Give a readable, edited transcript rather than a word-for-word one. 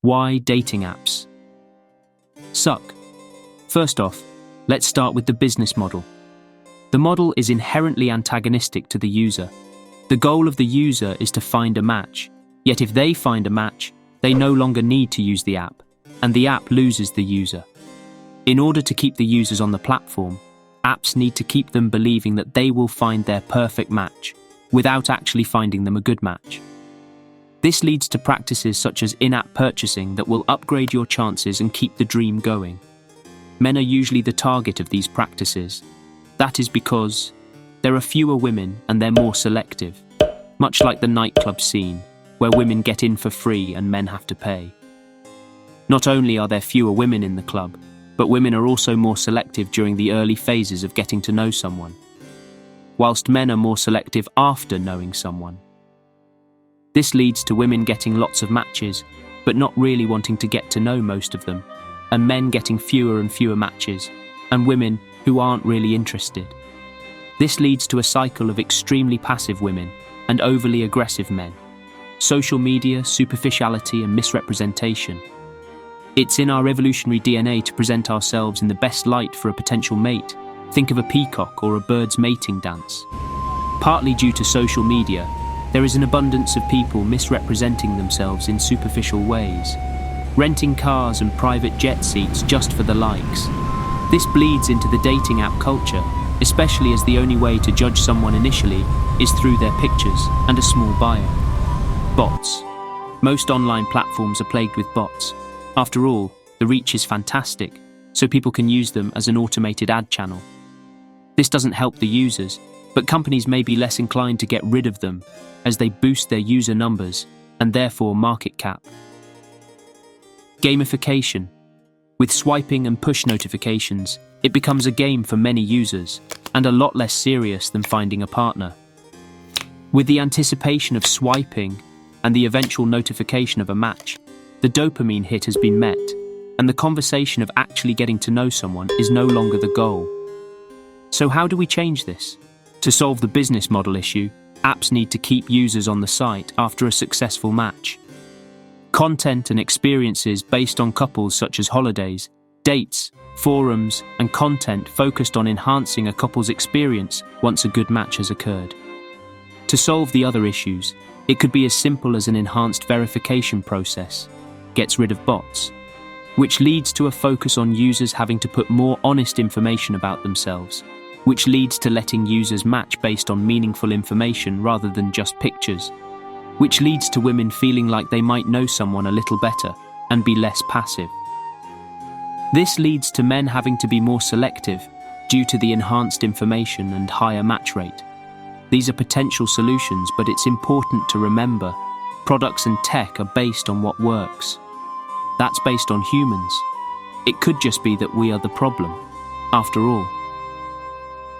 Why dating apps suck? First off, let's start with the business model. The model is inherently antagonistic to the user. The goal of the user is to find a match, yet if they find a match, they no longer need to use the app, and the app loses the user. In order to keep the users on the platform, apps need to keep them believing that they will find their perfect match, without actually finding them a good match. This leads to practices such as in-app purchasing that will upgrade your chances and keep the dream going. Men are usually the target of these practices. That is because there are fewer women and they're more selective, much like the nightclub scene, where women get in for free and men have to pay. Not only are there fewer women in the club, but women are also more selective during the early phases of getting to know someone, whilst men are more selective after knowing someone. This leads to women getting lots of matches, but not really wanting to get to know most of them, and men getting fewer and fewer matches, and women who aren't really interested. This leads to a cycle of extremely passive women and overly aggressive men. Social media, superficiality, and misrepresentation. It's in our evolutionary DNA to present ourselves in the best light for a potential mate. Think of a peacock or a bird's mating dance. Partly due to social media, there is an abundance of people misrepresenting themselves in superficial ways, renting cars and private jet seats just for the likes. This bleeds into the dating app culture, especially as the only way to judge someone initially is through their pictures and a small bio. Bots. Most online platforms are plagued with bots. After all, the reach is fantastic, so people can use them as an automated ad channel. This doesn't help the users, but companies may be less inclined to get rid of them as they boost their user numbers and therefore market cap. Gamification. With swiping and push notifications, it becomes a game for many users and a lot less serious than finding a partner. With the anticipation of swiping and the eventual notification of a match, the dopamine hit has been met, and the conversation of actually getting to know someone is no longer the goal. So how do we change this? To solve the business model issue, apps need to keep users on the site after a successful match. Content and experiences based on couples such as holidays, dates, forums, and content focused on enhancing a couple's experience once a good match has occurred. To solve the other issues, it could be as simple as an enhanced verification process, gets rid of bots, which leads to a focus on users having to put more honest information about themselves, which leads to letting users match based on meaningful information rather than just pictures, which leads to women feeling like they might know someone a little better and be less passive. This leads to men having to be more selective due to the enhanced information and higher match rate. These are potential solutions, but it's important to remember products and tech are based on what works. That's based on humans. It could just be that we are the problem, after all.